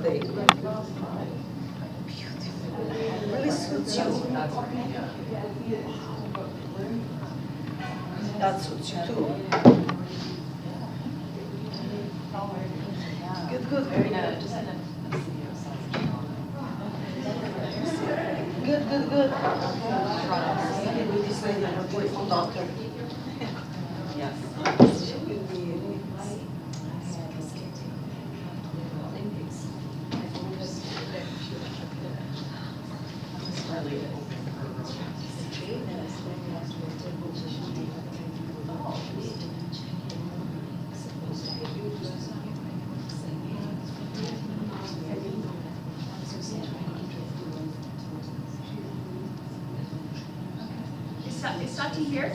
today. Really suits you. That suits you too. Good, good. Good, good, good. This lady, her beautiful daughter. Yes. Is Sati here?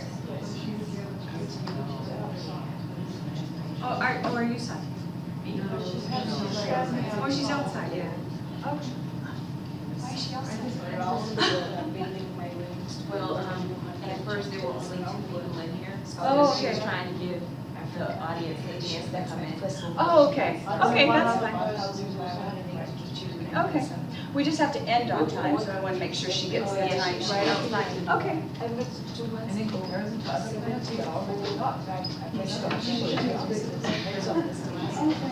Are you Sati? Oh, she's outside, yeah. Oh. Why is she outside? Well, at first there were only 2 people in here, so Oh, she was okay. trying to give the audience a chance to come in. Oh, okay. Okay, that's fine. Okay. We just have to end on time, so I want to make sure she gets the time. Right outside. Okay. And in comparison to other events, we already got back. But at the same time, our children is free teaching,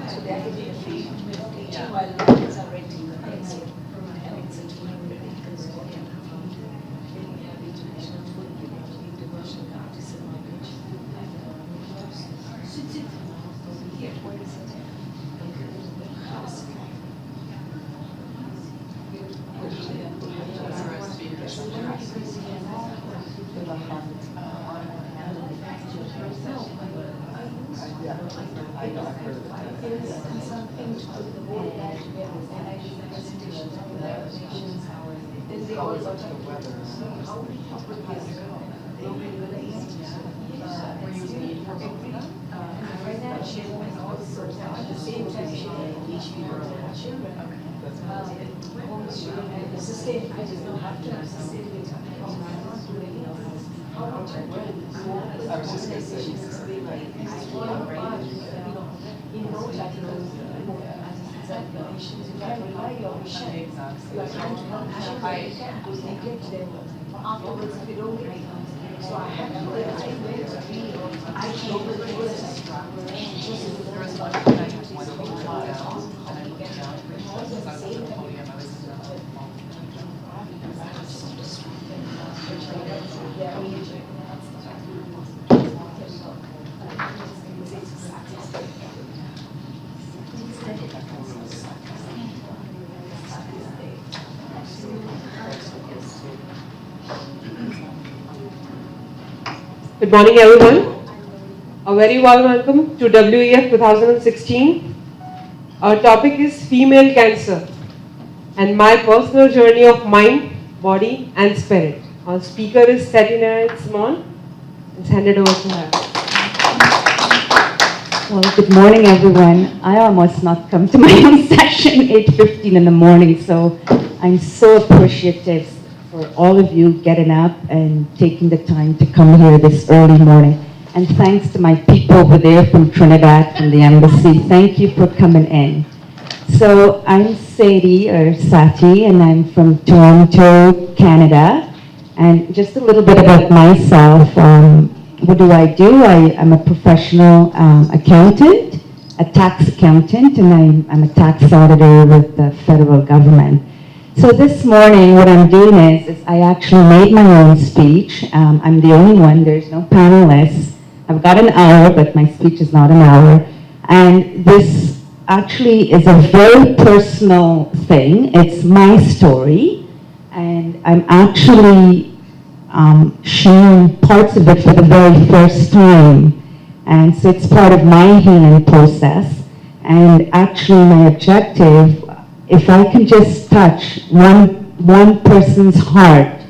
so they are getting free teaching while others are renting the place. And it's a 200 acres of land. We have international food, international artisan knowledge. Sit. Here, where is it? At the same time, she teach people to have children. It's the same, I just don't have to sustain it. How much I work. Organizations is big, like, in no time, you can't rely on mission. You are trying to help mission, you can't neglect them afterwards if you don't get it. So I have to do it. I can't do it. There was one thing I had to do, and I looked down, and I looked down, and I was at the podium, I was Good morning, everyone. A very warm welcome to WEF 2016. Our topic is female cancer and my personal journey of mind, body, and spirit. Our speaker is Satinara Simon. Let's hand it over to her. Well, good morning, everyone. I almost not come to my own session 8:15 in the morning, so I'm so appreciative for all of you getting up and taking the time to come here this early morning. And thanks to my people over there from Trinidad, from the embassy. Thank you for coming in. So I'm Sadie, or Sati, and I'm from Toronto, Canada. And just a little bit about myself. What do? I'm a professional accountant, a tax accountant, and I'm a tax auditor with the federal government. So this morning, what I'm doing is I actually made my own speech. I'm the only one, there's no panelists. I've got an hour, but my speech is not an hour. And this actually is a very personal thing. It's my story, and I'm actually sharing parts of it for the very first time. And so it's part of my healing process. And actually my objective if I can just touch one person's heart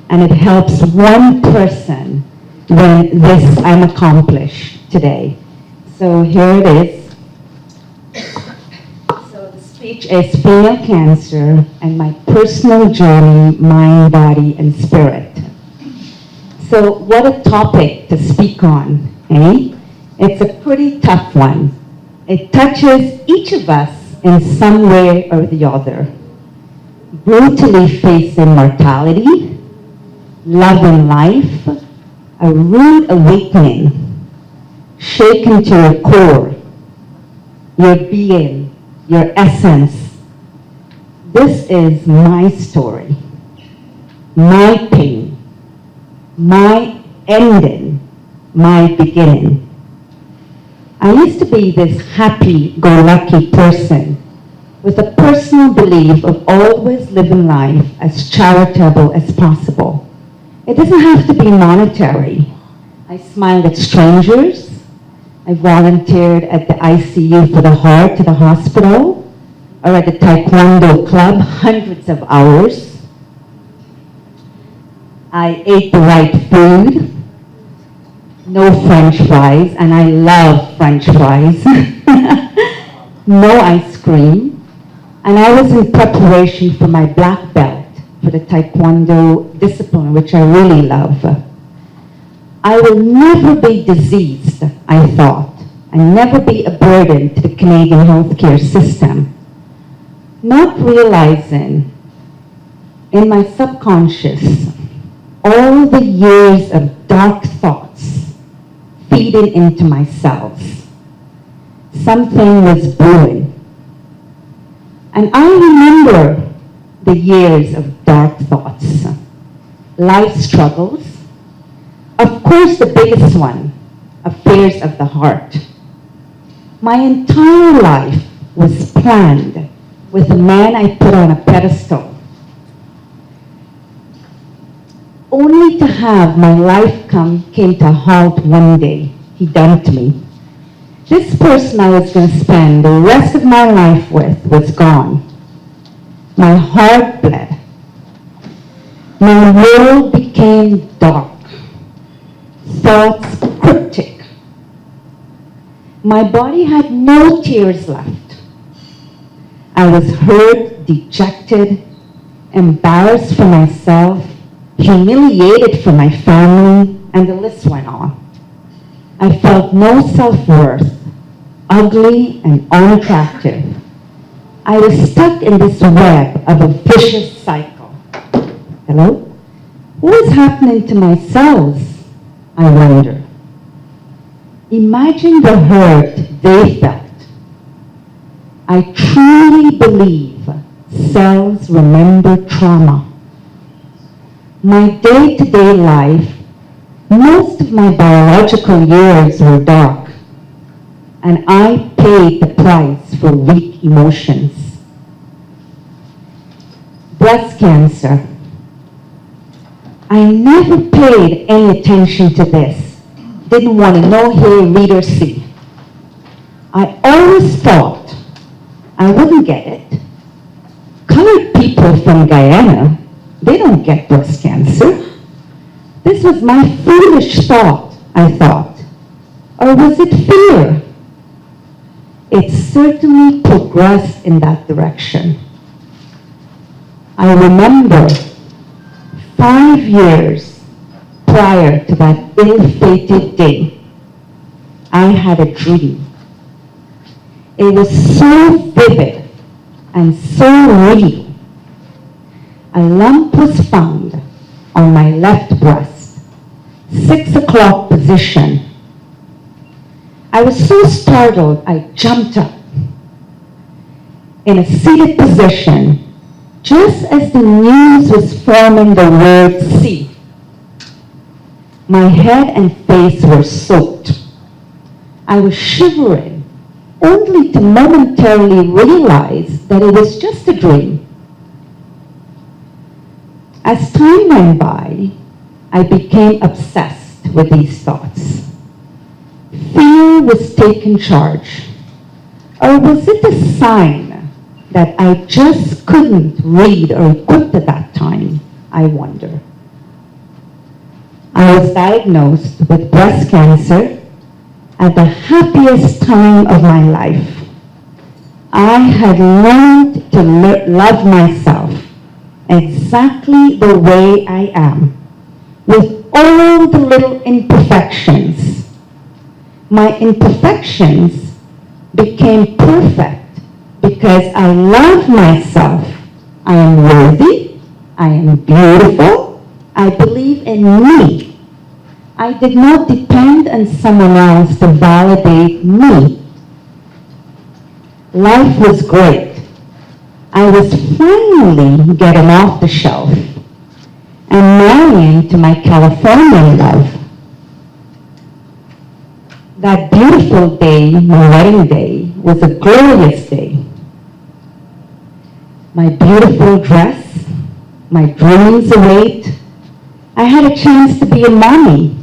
and it helps one person, then this I'm accomplished today. So here it is. So the speech is female cancer and my personal journey, mind, body, and spirit. So what a topic to speak on, eh? It's a pretty tough one. It touches each of us in some way or the other. Brutally facing mortality, love in life, a rude awakening, shaken to your core, your being, your essence. This is my story, my pain, my ending, my beginning. I used to be this happy-go-lucky person with a personal belief of always living life as charitable as possible. It doesn't have to be monetary. I smiled at strangers. I volunteered at the ICU for the heart to the hospital, or at the Taekwondo club, hundreds of hours. I ate the right food. No French fries, and I love French fries. No ice cream. And I was in preparation for my black belt for the Taekwondo discipline, which I really love. I will never be diseased, I thought, and never be a burden to the Canadian healthcare system. Not realizing in my subconscious all the years of dark thoughts feeding into my cells. Something was brewing. And I remember the years of dark thoughts, life struggles, of course the biggest one, affairs of the heart. My entire life was planned with a man I put on a pedestal, only to have my life came to a halt one day. He dumped me. This person I was going to spend the rest of my life with was gone. My heart bled. My world became dark. Thoughts cryptic. My body had no tears left. I was hurt, dejected, embarrassed for myself, humiliated for my family, and the list went on. I felt no self-worth, ugly and unattractive. I was stuck in this web of a vicious cycle. Hello? What is happening to my cells, I wonder? Imagine the hurt they felt. I truly believe cells remember trauma. My day-to-day life, most of my biological years were dark, and I paid the price for weak emotions. Breast cancer. I never paid any attention to this. Didn't want to know, hear, read, or see. I always thought I wouldn't get it. Colored people from Guyana, they don't get breast cancer. This was my foolish thought, I thought. Or was it fear? It certainly progressed in that direction. I remember 5 years prior to that ill-fated day, I had a dream. It was so vivid and so real. A lump was found on my left breast, 6 o'clock position. I was so startled, I jumped up in a seated position just as the news was forming the word C. My head and face were soaked. I was shivering, only to momentarily realize that it was just a dream. As time went by, I became obsessed with these thoughts. Fear was taking charge. Or was it a sign that I just couldn't read or equip at that time, I wonder. I was diagnosed with breast cancer at the happiest time of my life. I had learned to love myself exactly the way I am, with all the little imperfections. My imperfections became perfect because I love myself. I am worthy, I am beautiful, I believe in me. I did not depend on someone else to validate me. Life was great. I was finally getting off the shelf and marrying to my Californian love. That beautiful day, my wedding day, was a glorious day. My beautiful dress, my dreams await. I had a chance to be a mommy.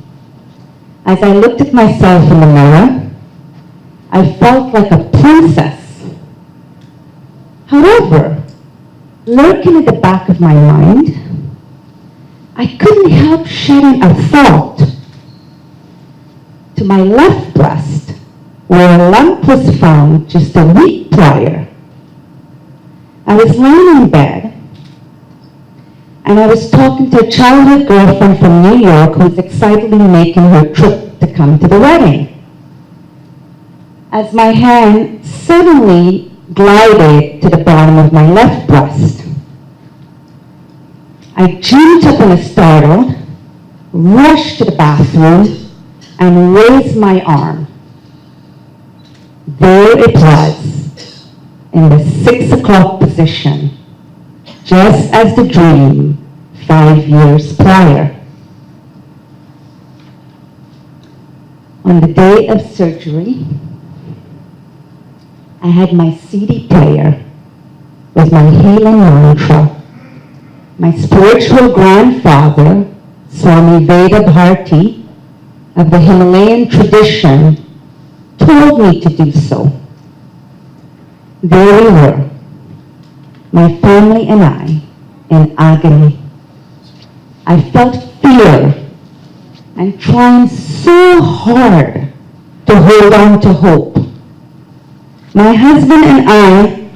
As I looked at myself in the mirror, I felt like a princess. However, lurking at the back of my mind, I couldn't help shedding a thought. To my left breast, where a lump was found just a week prior. I was laying in bed, and I was talking to a childhood girlfriend from New York who was excitedly making her trip to come to the wedding. As my hand suddenly glided to the bottom of my left breast, I jumped up in a startle, rushed to the bathroom, and raised my arm. There it was, in the 6 o'clock position, just as the dream 5 years prior. On the day of surgery, I had my CD player with my healing mantra. My spiritual grandfather, Swami Veda Bharti, of the Himalayan tradition, told me to do so. There we were, my family and I, in agony. I felt fear and trying so hard to hold on to hope. My husband and I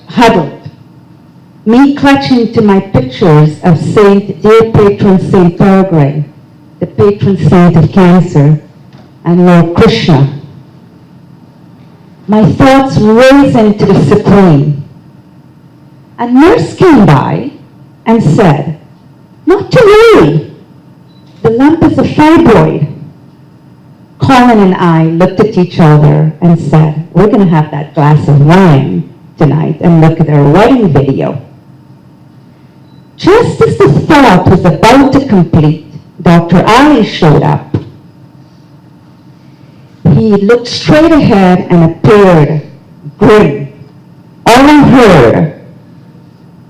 huddled, me clutching to my pictures of dear patron Saint Peregrine, the patron saint of cancer, and Lord Krishna. My thoughts racing to the Supreme. A nurse came by and said, "Not to worry, the lump is a fibroid." Colin and I looked at each other and said, "We're going to have that glass of wine tonight and look at our wedding video." Just as the thought was about to complete, Dr. Ali showed up. He looked straight ahead and appeared grim. All I heard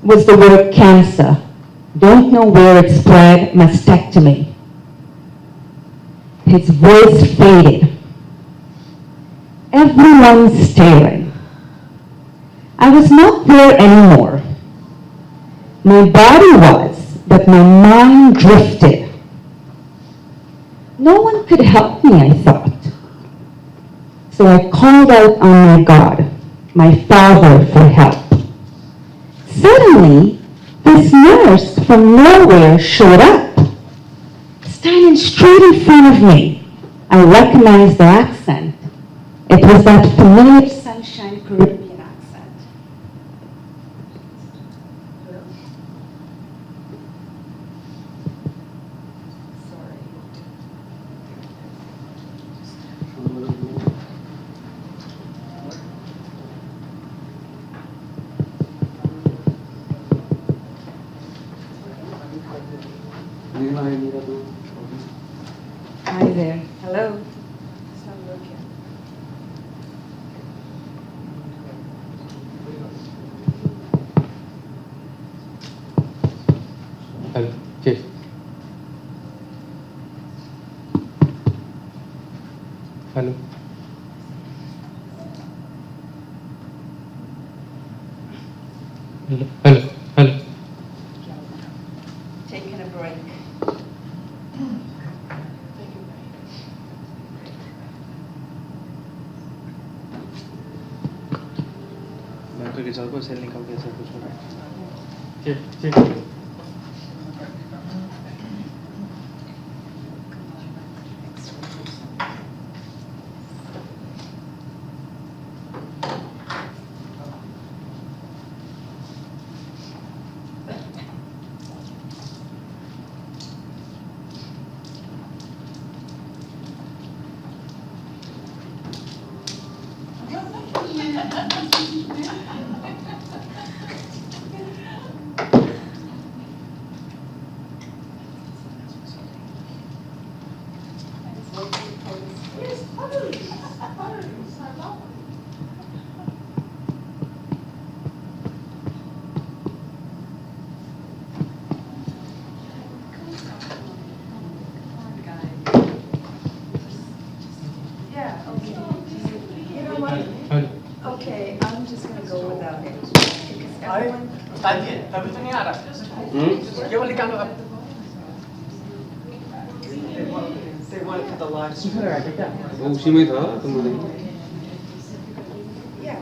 was the word cancer. Don't know where it spread, mastectomy. His voice faded. Everyone staring. I was not there anymore. My body was, but my mind drifted. No one could help me, I thought. So I called out on my God, my Father, for help. Suddenly, this nurse from nowhere showed up, standing straight in front of me. I recognized the accent. It was that familiar Sunshine Caribbean accent. Hi there. Hello. It's not working. Hello. Yes. Hello. Cell निकल के ऐसे कुछ हो रहा है। Check Yeah, okay. You know what? Okay, I'm just gonna go without it. Because everyone. तभी तो नहीं आ रहा। केवल निकालो अब। They wanted for the live stream. वो उसी में था तुम बोले। Yeah,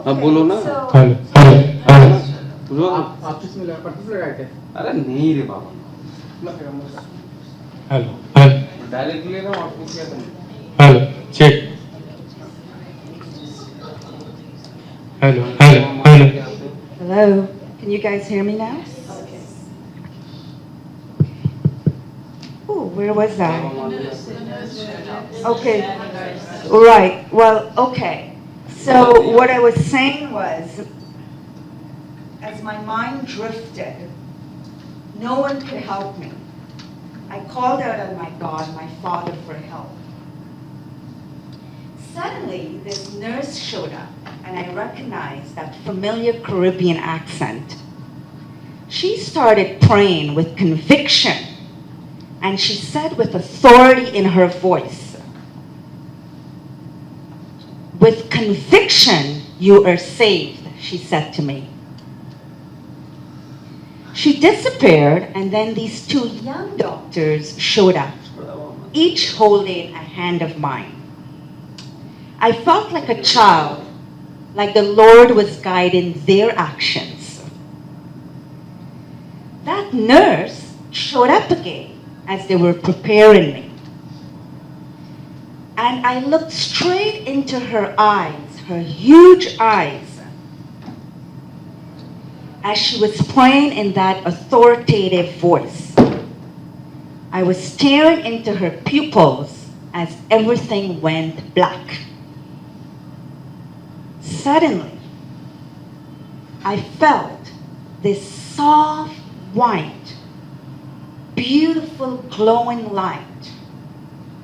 अब बोलो ना। okay, so. बोलो। आप इसमें लगा पट्टी लगा के। अरे नहीं रे बाबा। डायरेक्ट ले रहा हूँ आपको क्या करना। Check hello Hello, can you guys hear me now? Oh, where was I? Okay, right, well, okay. So what I was saying was, as my mind drifted, no one could help me. I called out on my God, my Father, for help. Suddenly, this nurse showed up, and I recognized that familiar Caribbean accent. She started praying with conviction, and she said with authority in her voice, "With conviction, you are saved," she said to me. She disappeared, and then these two young doctors showed up, each holding a hand of mine. I felt like a child, like the Lord was guiding their actions. That nurse showed up again as they were preparing me. And I looked straight into her eyes, her huge eyes, as she was praying in that authoritative voice. I was staring into her pupils as everything went black. Suddenly, I felt this soft, white, beautiful, glowing light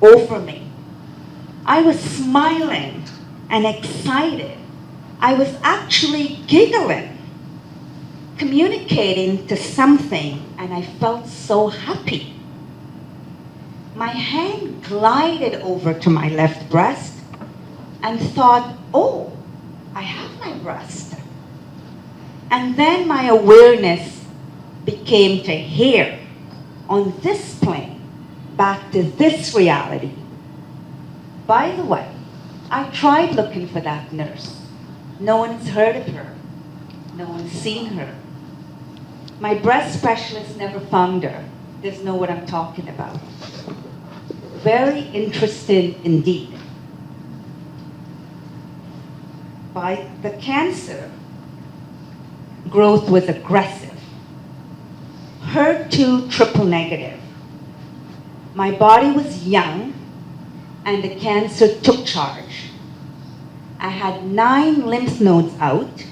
over me. I was smiling and excited. I was actually giggling, communicating to something, and I felt so happy. My hand glided over to my left breast and thought, oh, I have my breast. And then my awareness became to here, on this plane, back to this reality. By the way, I tried looking for that nurse. No one's heard of her. No one's seen her. My breast specialist never found her. Doesn't know what I'm talking about. Very interesting indeed. By the cancer, growth was aggressive. HER2 triple negative. My body was young, and the cancer took charge. I had 9 lymph nodes out,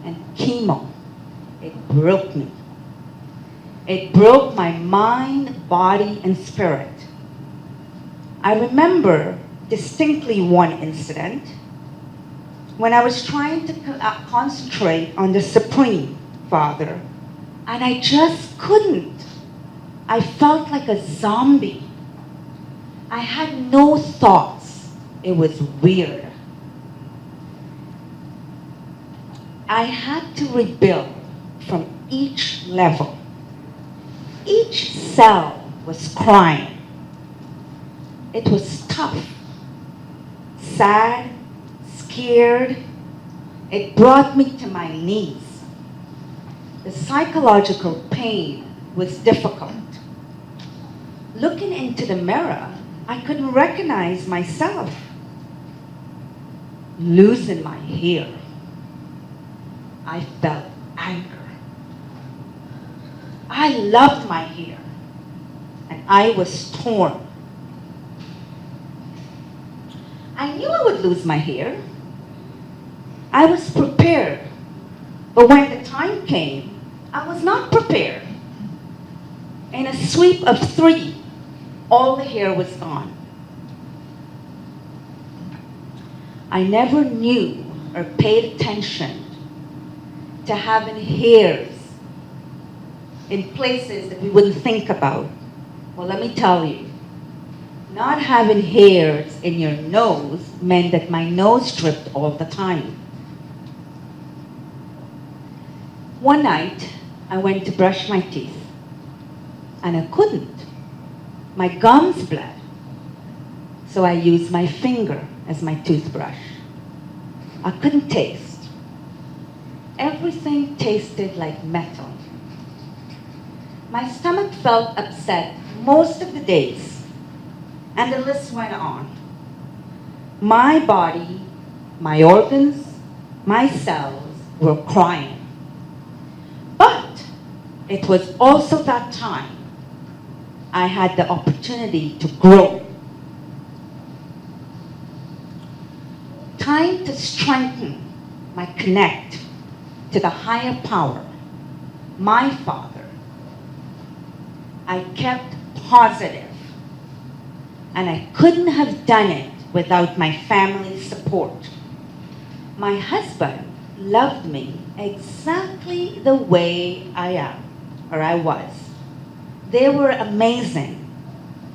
and chemo, it broke me. It broke my mind, body, and spirit. I remember distinctly one incident when I was trying to concentrate on the Supreme Father, and I just couldn't. I felt like a zombie. I had no thoughts. It was weird. I had to rebuild from each level. Each cell was crying. It was tough, sad, scared, It brought me to my knees. The psychological pain was difficult. Looking into the mirror, I couldn't recognize myself. Losing my hair, I felt anger. I loved my hair, and I was torn. I knew I would lose my hair. I was prepared, but when the time came, I was not prepared. In a sweep of 3, all the hair was gone. I never knew or paid attention to having hairs in places that we wouldn't think about. Well, let me tell you, not having hairs in your nose meant that my nose dripped all the time. One night, I went to brush my teeth, and I couldn't. My gums bled, so I used my finger as my toothbrush. I couldn't taste. Everything tasted like metal. My stomach felt upset most of the days, and the list went on. My body, my organs, my cells were crying. But it was also that time I had the opportunity to grow. Time to strengthen my connect to the higher power, my Father. I kept positive, and I couldn't have done it without my family's support. My husband loved me exactly the way I am, or I was. They were amazing,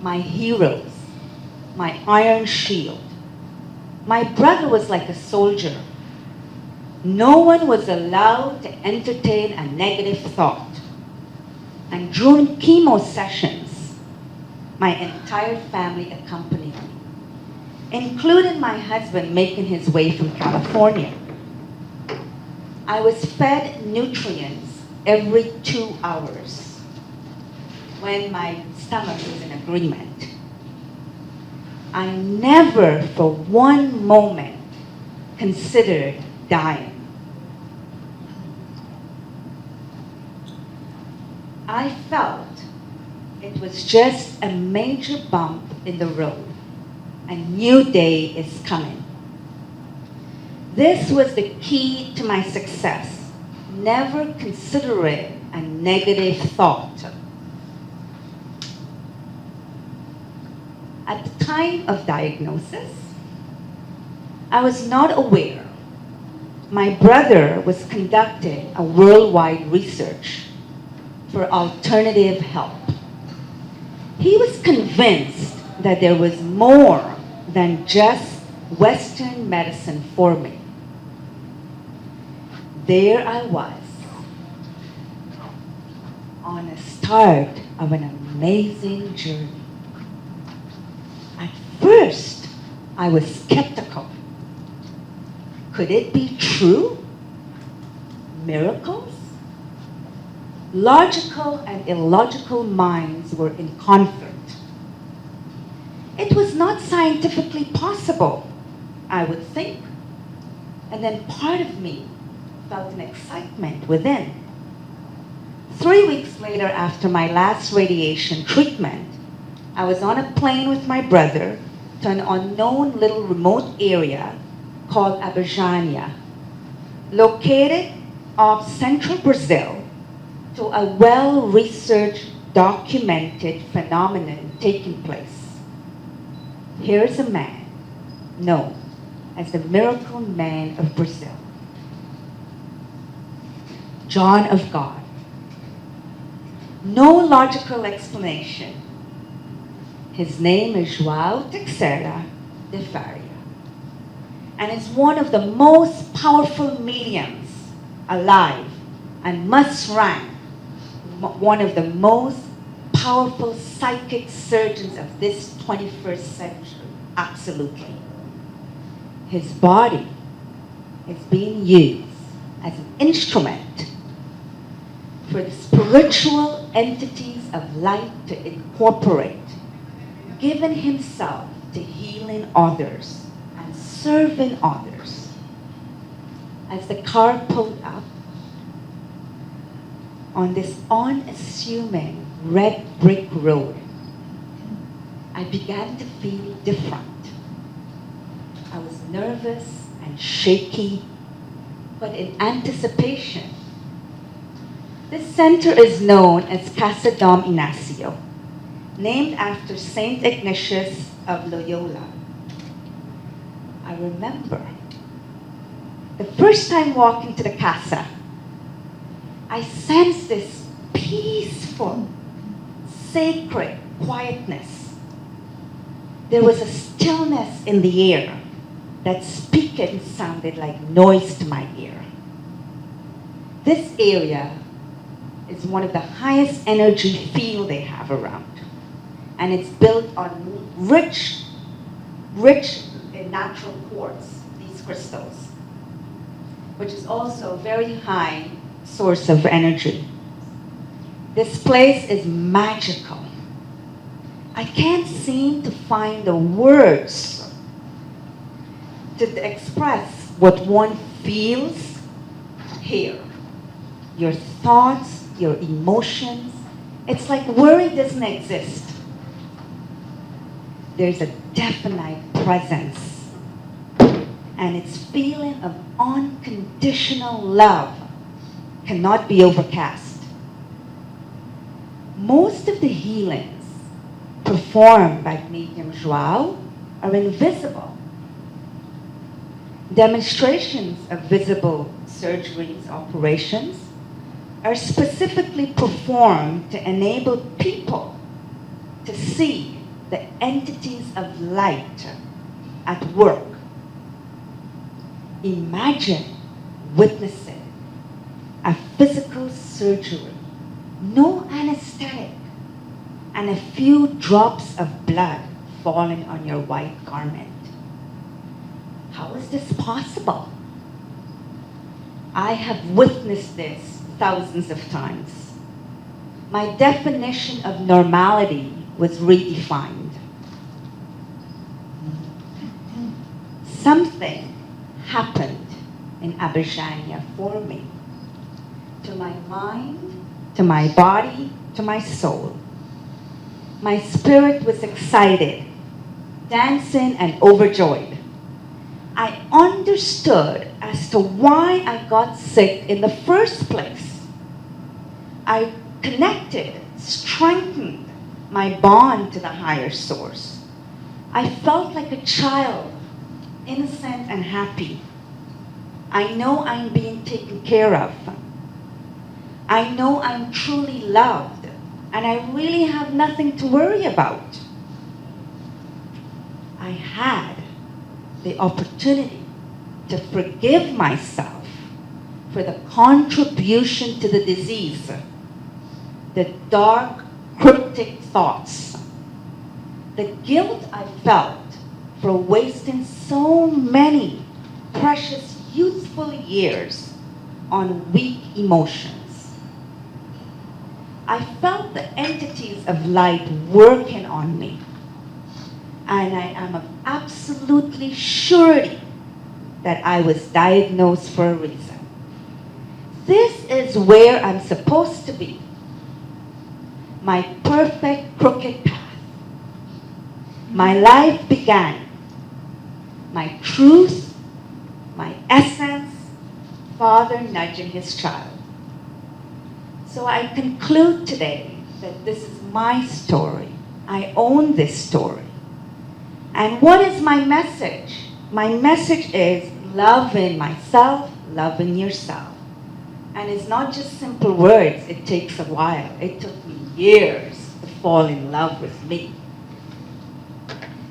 my heroes, my iron shield. My brother was like a soldier. No one was allowed to entertain a negative thought. And during chemo sessions, my entire family accompanied me, including my husband making his way from California. I was fed nutrients every 2 hours when my stomach was in agreement. I never for one moment considered dying. I felt it was just a major bump in the road. A new day is coming. This was the key to my success. Never consider it a negative thought. At the time of diagnosis, I was not aware. My brother was conducting a worldwide research for alternative help. He was convinced that there was more than just Western medicine for me. There I was, on the start of an amazing journey. At first, I was skeptical. Could it be true? Miracles? Logical and illogical minds were in conflict. It was not scientifically possible, I would think. And then part of me felt an excitement within. 3 weeks later, after my last radiation treatment, I was on a plane with my brother to an unknown little remote area called Abajania, located off central Brazil, to a well-researched, documented phenomenon taking place. Here is a man known as the Miracle Man of Brazil, John of God. No logical explanation. His name is João Teixeira de Faria, and is one of the most powerful mediums alive, and must rank one of the most powerful psychic surgeons of this 21st century, absolutely. His body is being used as an instrument for the spiritual entities of light to incorporate, giving himself to healing others and serving others. As the car pulled up on this unassuming red brick road, I began to feel different. I was nervous and shaky, but in anticipation. This center is known as Casa Dom Ignacio, named after Saint Ignatius of Loyola. I remember the first time walking to the casa, I sensed this peaceful, sacred quietness. There was a stillness in the air that speaking sounded like noise to my ear. This area is one of the highest energy field they have around. And it's built on rich in natural quartz, these crystals, which is also a very high source of energy. This place is magical. I can't seem to find the words to express what one feels here. Your thoughts, your emotions. It's like worry doesn't exist. There's a definite presence. And its feeling of unconditional love cannot be overcast. Most of the healings performed by Medium Joao are invisible. Demonstrations of visible surgeries, operations, are specifically performed to enable people to see the entities of light at work. Imagine witnessing a physical surgery, no anesthetic, and a few drops of blood falling on your white garment. How is this possible? I have witnessed this thousands of times. My definition of normality was redefined. Something happened in Abishania for me, to my mind, to my body, to my soul. My spirit was excited, dancing and overjoyed. I understood as to why I got sick in the first place. I connected, strengthened my bond to the higher source. I felt like a child, innocent and happy. I know I'm being taken care of. I know I'm truly loved, and I really have nothing to worry about. I had the opportunity to forgive myself for the contribution to the disease, the dark, cryptic thoughts, the guilt I felt for wasting so many precious, youthful years on weak emotions. I felt the entities of light working on me, and I am of absolutely surety that I was diagnosed for a reason. This is where I'm supposed to be. My perfect crooked path. My life began. My truth, my essence, Father nudging his child. So I conclude today that this is my story. I own this story. And what is my message? My message is loving myself, loving yourself. And it's not just simple words, it takes a while. It took me years to fall in love with me.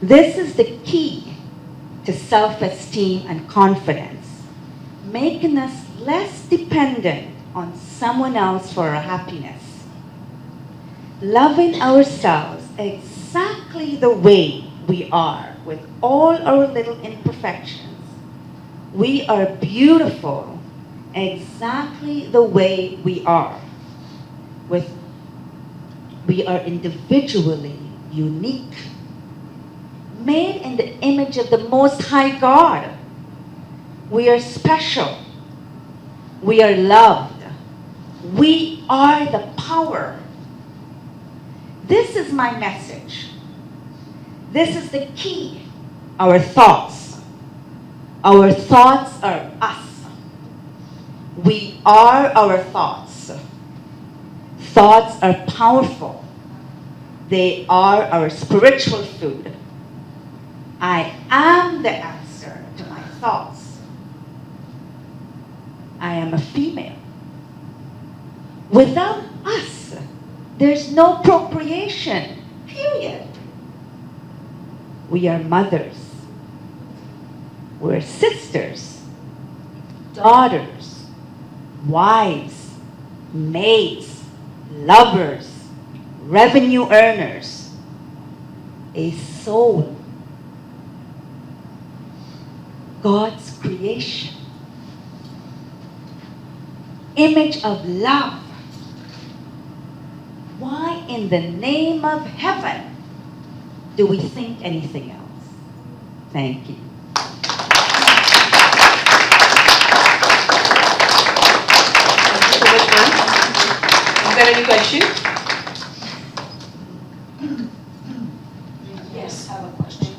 This is the key to self-esteem and confidence, making us less dependent on someone else for our happiness. Loving ourselves exactly the way we are, with all our little imperfections, We are beautiful exactly the way we are. We are individually unique, made in the image of the Most High God. We are special. We are loved. We are the power. This is my message. This is the key. Our thoughts. Our thoughts are us. We are our thoughts. Thoughts are powerful. They are our spiritual food. I am the answer to my thoughts. I am a female. Without us, there's no procreation, period. We are mothers. We're sisters, daughters, wives, maids, lovers, revenue earners, a soul, God's creation, image of love. Why in the name of heaven do we think anything else? Thank you. Thank you so much, ma'am. Is there any question? Yes, I have a question.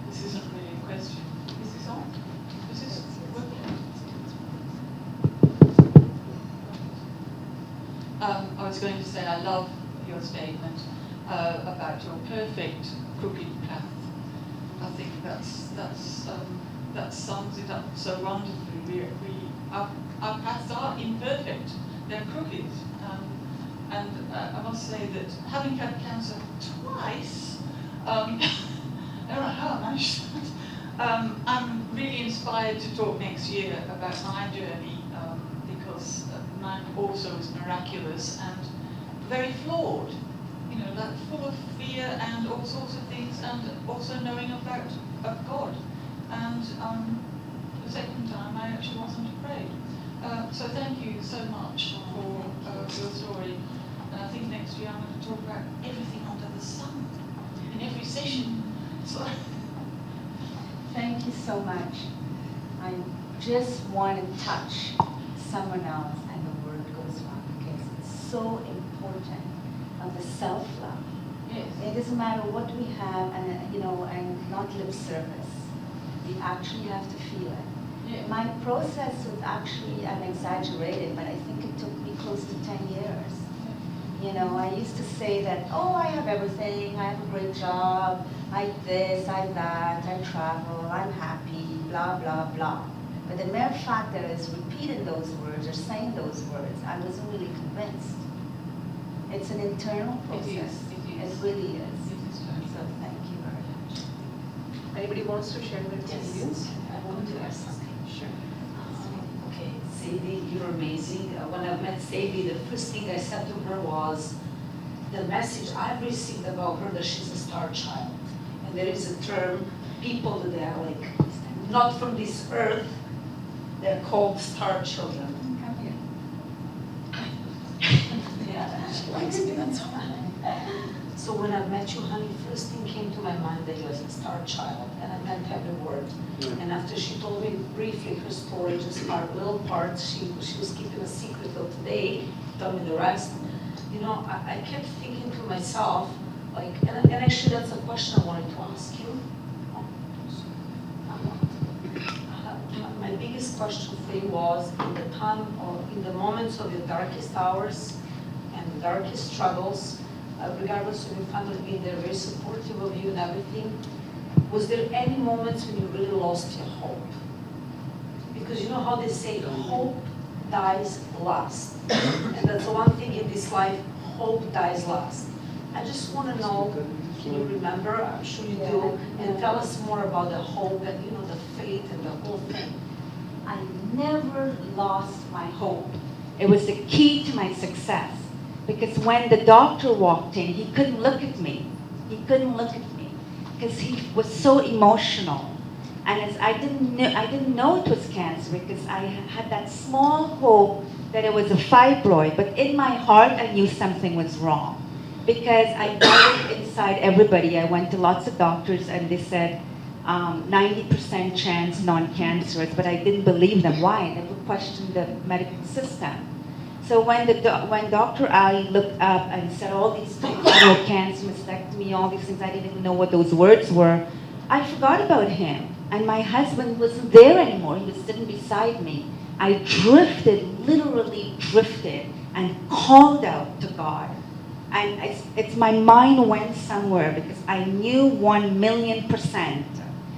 This isn't really a question. Is this on? Is this working? I was going to say I love your statement about your perfect crooked path. I think that sums it up so wonderfully. Our paths are imperfect. They're crooked. And I must say that having had cancer twice, I don't know how I managed that. I'm really inspired to talk next year about my journey because mine also is miraculous and very flawed. You know, like full of fear and all sorts of things, and also knowing of God. And the second time, I actually wasn't afraid. So thank you so much for your story. And I think next year I'm going to talk about everything under the sun in every session. So Thank you so much. I just want to touch someone else and the word goes on because it's so important of the self-love. yes. It doesn't matter what we have and not lip service. We actually have to feel it. Yeah. My process was actually, I'm exaggerated, but I think it took me close to 10 years. You know, I used to say that, oh, I have everything, I have a great job, I this, I that, I travel, I'm happy, blah, blah, blah. But the mere fact that I was repeating those words or saying those words, I wasn't really convinced. It's an internal process. It is. It really is. It is very So thank you very much. Anybody wants to share their experience? I want to ask something. Sure. Okay, Sadie, you're amazing. When I met Sadie, the first thing I said to her was the message I've received about her that she's a star child. And there is a term, people that are like not from this earth, they're called star children. Come here. Yeah, she likes me, that's why. So when I met you, honey, first thing came to my mind that you was a star child, and I meant every word. And after she told me briefly her story, just our little part, she was keeping a secret till today, tell me the rest. You know, I kept thinking to myself, like, and actually that's a question I wanted to ask you. My biggest question for you was, in the time or in the moments of your darkest hours and the darkest struggles, regardless of your family being there, very supportive of you and everything, was there any moments when you really lost your hope? Because you know how they say, hope dies last. And that's the one thing in this life, hope dies last. I just want to know, can you remember? I'm sure you do. And tell us more about the hope and, you know, the faith and the whole thing. I never lost my hope. It was the key to my success. because when the doctor walked in, he couldn't look at me. He couldn't look at me because he was so emotional. And as I didn't know it was cancer because I had that small hope that it was a fibroid, but in my heart I knew something was wrong because I doubted inside everybody. I went to lots of doctors and they said 90% chance non-cancerous, but I didn't believe them. Why? I never questioned the medical system. So when Dr. Ali looked up and said all these things, cancer, mastectomy, all these things, I didn't even know what those words were. I forgot about him. And my husband wasn't there anymore. He was sitting beside me. I drifted, literally drifted, and called out to God. And it's my mind went somewhere because I knew 1,000,000%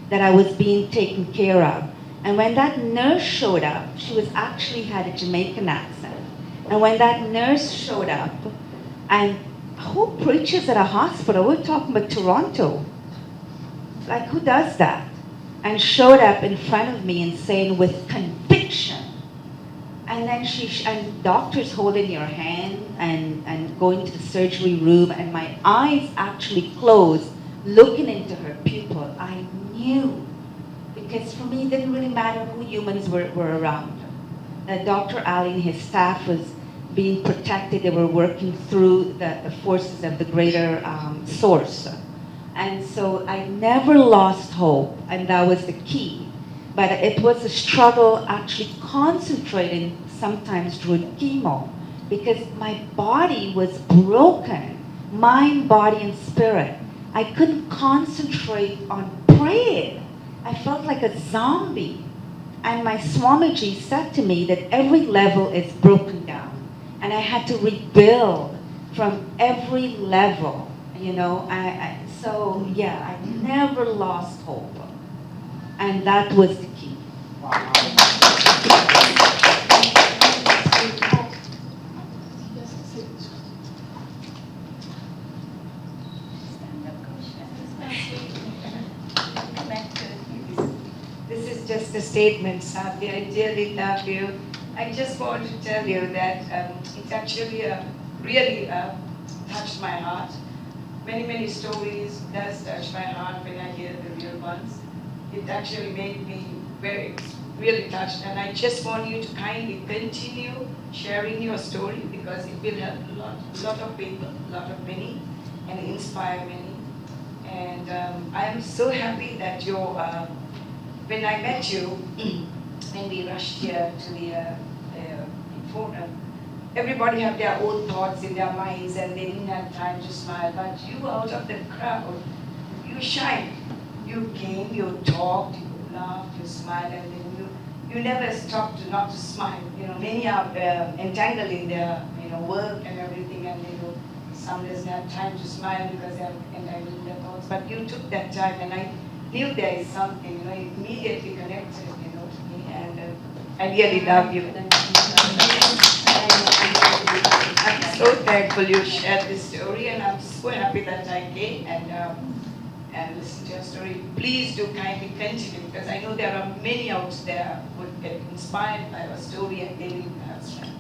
that I was being taken care of. And when that nurse showed up, she was actually had a Jamaican accent. And when that nurse showed up, and who preaches at a hospital? We're talking about Toronto. Like, who does that? And showed up in front of me and saying with conviction. And then and doctors holding your hand and going to the surgery room, and my eyes actually closed, looking into her pupil. I knew, because for me it didn't really matter who humans were around. Dr. Ali and his staff was being protected. They were working through the forces of the greater source. And so I never lost hope, and that was the key. But it was a struggle actually concentrating sometimes during chemo because my body was broken, mind, body, and spirit. I couldn't concentrate on praying. I felt like a zombie. And my Swamiji said to me that every level is broken down. And I had to rebuild from every level, you know. So yeah, I never lost hope. And that was the key. This is just a statement, Sabi. I dearly love you. I just want to tell you that it actually really touched my heart. Many stories does touch my heart when I hear the real ones. It actually made me really touched, and I just want you to kindly continue sharing your story because it will help a lot of people, many, and inspire many. And I am so happy that when I met you, when we rushed here to the forum, everybody have their own thoughts in their minds and they didn't have time to smile. But you, out of the crowd, you shined. You came, you talked, you laughed, you smiled, and then you never stopped not to smile. You know, many are entangled in their work and everything, and some doesn't have time to smile because they are entangled in their thoughts. But you took that time, and I knew there is something. It immediately connected, to me, and I really love you. I'm so thankful you shared this story, and I'm so happy that I came and listened to your story. Please do kindly continue, because I know there are many out there who would get inspired by your story and they will have strength.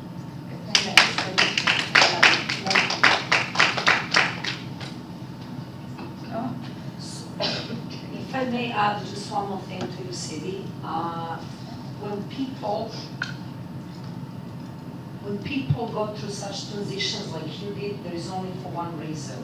If I may add just one more thing to you, Sidi. When people go through such transitions like you did, there is only for one reason.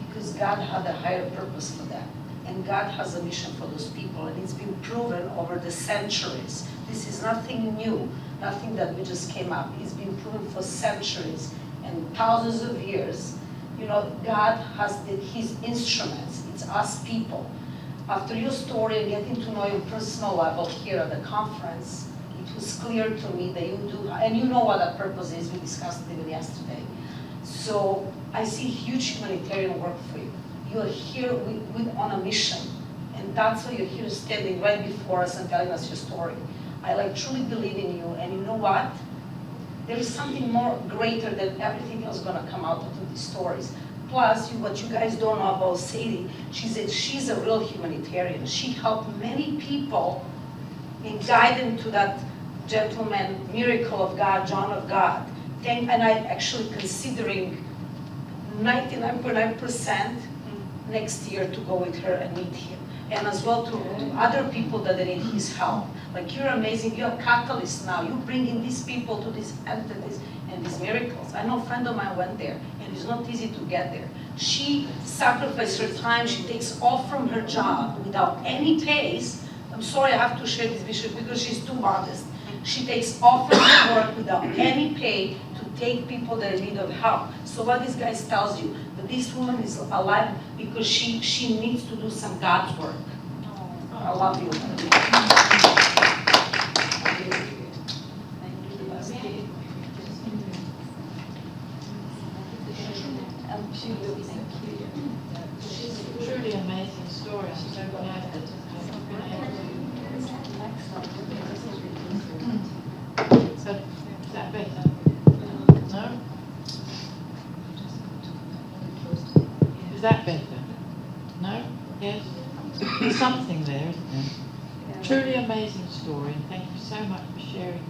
Because God had a higher purpose for them. And God has a mission for those people, and it's been proven over the centuries. This is nothing new, nothing that we just came up. It's been proven for centuries and thousands of years. God has his instruments. It's us people. After your story and getting to know your personal level here at the conference, it was clear to me that you do, and you know what that purpose is. We discussed it even yesterday. So I see huge humanitarian work for you. You are here on a mission, and that's why you're here standing right before us and telling us your story. I truly believe in you, and you know what? There is something more greater than everything else going to come out of these stories. Plus, what you guys don't know about Sadie, she's a real humanitarian. She helped many people and guide them to that gentleman, miracle of God, John of God. And I'm actually considering 99.9% next year to go with her and meet him. And as well to other people that need his help. Like, you're amazing, you're a catalyst now. You're bringing these people to these entities and these miracles. I know a friend of mine went there, and it's not easy to get there. She sacrificed her time, she takes off from her job without any pays. I'm sorry, I have to share this vision because she's too modest. She takes off from her work without any pay to take people that are in need of help. So what this guy tells you, that this woman is alive because she needs to do some God's work. I love you. She's a truly amazing story. I'm so glad that So, is that better? No? Is that better? No? Yes? There's something there, isn't there? Truly amazing story, and thank you so much for sharing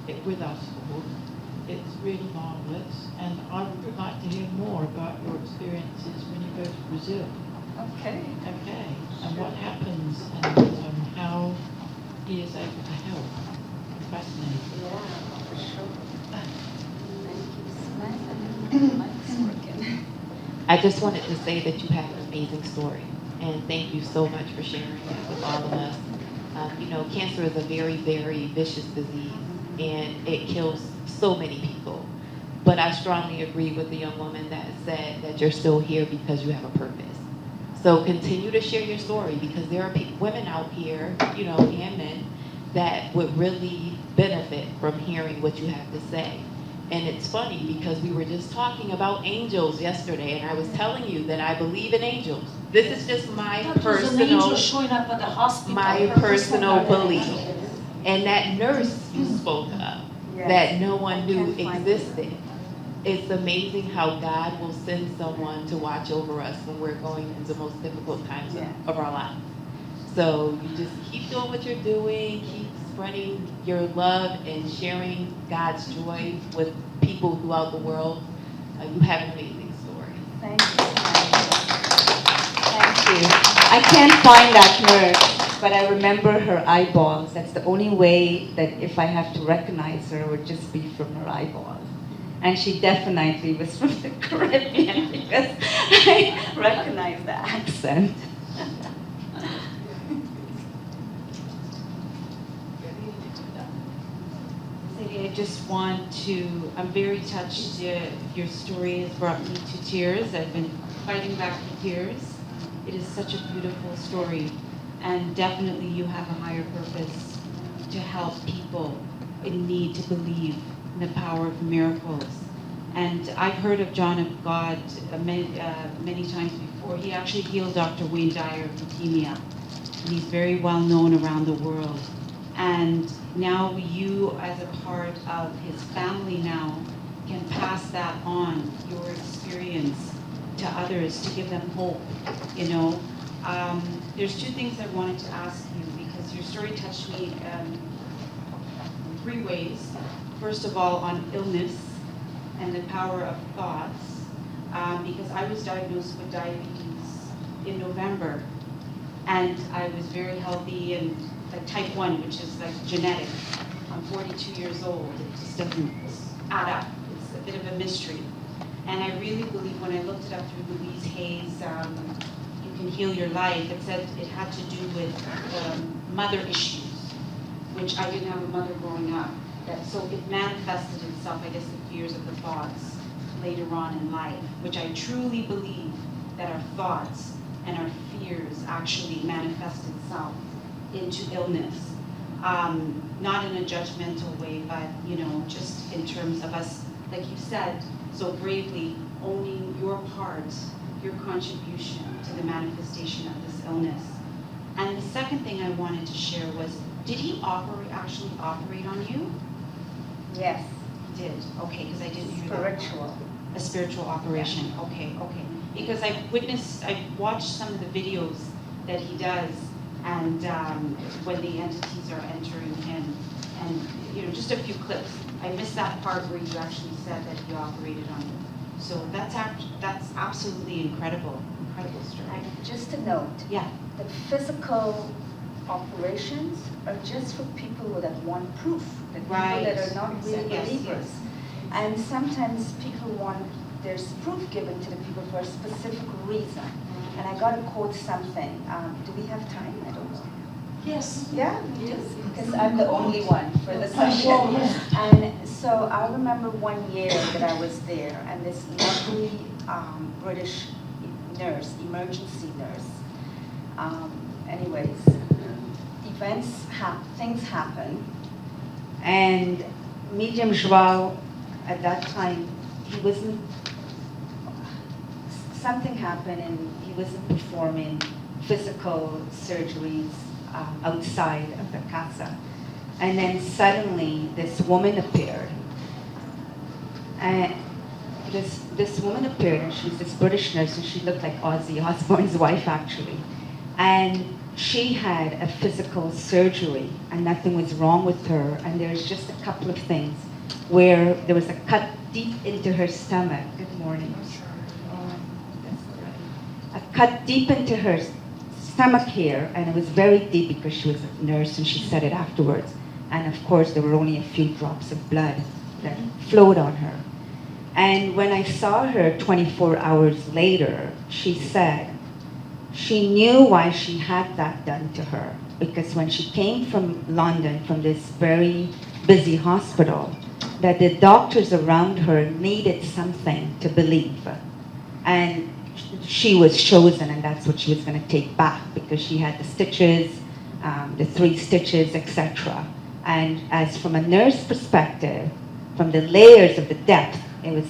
it with us all. It's really marvellous, and I would like to hear more about your experiences when you go to Brazil. Okay. Okay, and what happens, and how he is able to help. Fascinating. Yeah, for sure. Thank you. Mike's working. I just wanted to say that you have an amazing story, and thank you so much for sharing it with all of us. You know, cancer is a very, very vicious disease, and it kills so many people. But I strongly agree with the young woman that said that you're still here because you have a purpose. So continue to share your story, because there are women out here, you know, and men, that would really benefit from hearing what you have to say. And it's funny because we were just talking about angels yesterday, and I was telling you that I believe in angels. This is just my personal, Showing up at the hospital. my personal belief. And that nurse you spoke of, that no one knew existed. It's amazing how God will send someone to watch over us when we're going through the most difficult times of our life. So you just keep doing what you're doing, keep spreading your love and sharing God's joy with people throughout the world. You have an amazing story. Thank you. Thank you. I can't find that nurse, but I remember her eyeballs. That's the only way that if I have to recognize her, it would just be from her eyeballs. And she definitely was from the Caribbean because I recognize the accent. I just want to, I'm very touched. Your story has brought me to tears. I've been fighting back the tears. It is such a beautiful story. And definitely you have a higher purpose to help people in need to believe in the power of miracles. And I've heard of John of God many times before. He actually healed Dr. Wayne Dyer of leukemia. And he's very well known around the world. And now you, as a part of his family now, can pass that on, your experience, to others to give them hope, you know. There's two things I wanted to ask you, because your story touched me in 3 ways. First of all, on illness and the power of thoughts, because I was diagnosed with diabetes in November, and I was very healthy, and like type 1, which is like genetic. I'm 42 years old. It just doesn't add up. It's a bit of a mystery. And I really believe when I looked it up through Louise Hay's You Can Heal Your Life, it said it had to do with mother issues, which I didn't have a mother growing up. So it manifested itself, I guess, the fears of the thoughts later on in life, which I truly believe that our thoughts and our fears actually manifest itself into illness. Not in a judgmental way, but you know, just in terms of us, like you said so bravely, owning your part, your contribution to the manifestation of this illness. And the second thing I wanted to share was, did he actually operate on you? Yes. He did. Okay, because I didn't hear that. Spiritual. A spiritual operation. Okay. Because I've watched some of the videos that he does, and when the entities are entering him, and you know, just a few clips. I missed that part where you actually said that he operated on you. So that's absolutely incredible story. And just a note, Yeah. the physical operations are just for people that want proof, the people Right. that are not really Yes, believers. yes. And sometimes people want, there's proof given to the people for a specific reason. And I got to quote something. Do we have time? I don't know. Yes. Yeah, we do, because I'm the only one for the session. And so I remember one year that I was there, and this lovely British nurse, emergency nurse. Anyways, things happen, and Medium Joao, at that time, something happened and he wasn't performing physical surgeries outside of the casa. And then suddenly this woman appeared. And this woman appeared, and she's this British nurse, and she looked like Ozzy Osbourne's wife, actually. And she had a physical surgery, and nothing was wrong with her. And there's just a couple of things where there was a cut deep into her stomach. Good morning. A cut deep into her stomach here, and it was very deep because she was a nurse, and she said it afterwards. And of course, there were only a few drops of blood that flowed on her. And when I saw her 24 hours later, she said she knew why she had that done to her. Because when she came from London, from this very busy hospital, that the doctors around her needed something to believe. And she was chosen, and that's what she was going to take back, because she had the stitches, the 3 stitches, etc. And as from a nurse perspective, from the layers of the depth, it was,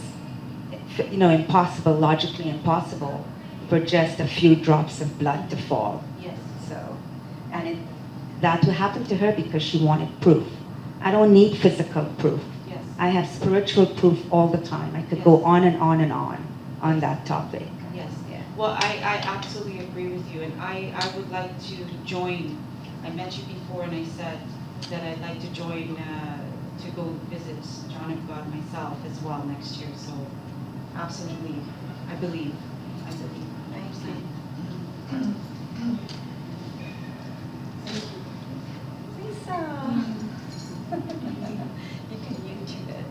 impossible, logically impossible, for just a few drops of blood to fall. Yes. So, and that would happen to her because she wanted proof. I don't need physical proof. Yes. I have spiritual proof all the time. I could go on and on that topic. Yes. Well, I absolutely agree with you, and I would like to join. I met you before, and I said that I'd like to join to go visit John of God myself as well next year. So, absolutely, I believe. Lisa, you can YouTube it.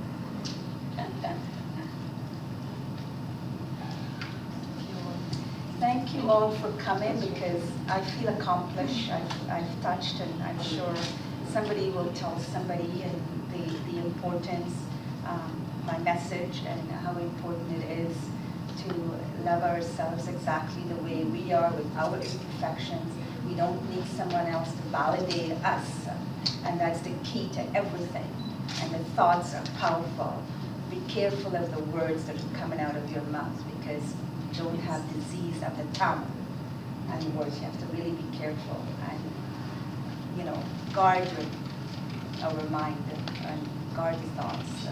Thank you all for coming, because I feel accomplished. I've touched, and I'm sure somebody will tell somebody, and the importance, my message, and how important it is to love ourselves exactly the way we are, with our imperfections. We don't need someone else to validate us, and that's the key to everything. And the thoughts are powerful. Be careful of the words that are coming out of your mouth, because you don't have disease of the tongue and words. You have to really be careful and, guard our mind and guard your thoughts.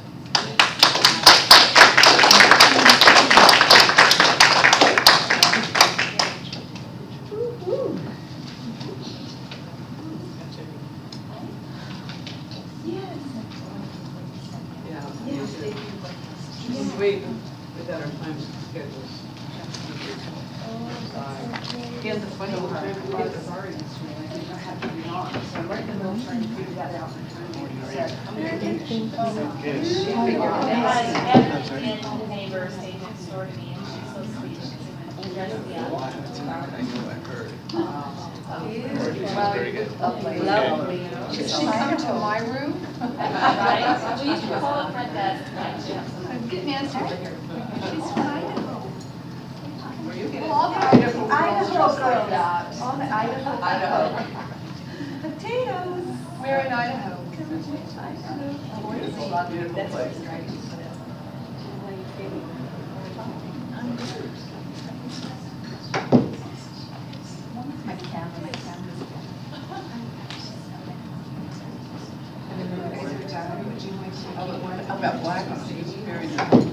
Wait, without our time schedules. And the funny part, we get the parties, I did not have to be on, so I'm right in the middle trying to figure that out. Neighbor stayed next door to me, and she's so sweet. She's in Very good. Lovely. She's come to my room. Right? We used to call the front desk. Good answer. She's from Idaho. Well, all the Idaho girls. All the Idaho. Potatoes. We're in Idaho. Beautiful place. My camera. About black, very nice.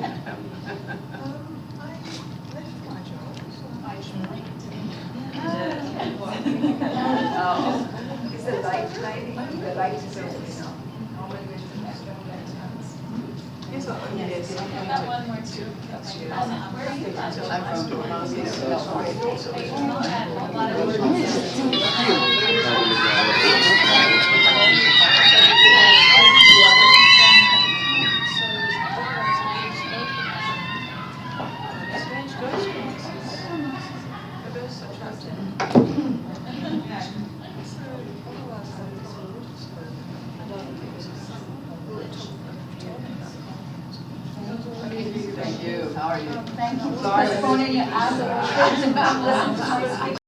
Is the light lighting? The light is over. Yes. I've got one more too. Where are you from? I'm from Toronto, California. Thank you. How are you? Thank you for phoning your ass. Listen to my speech.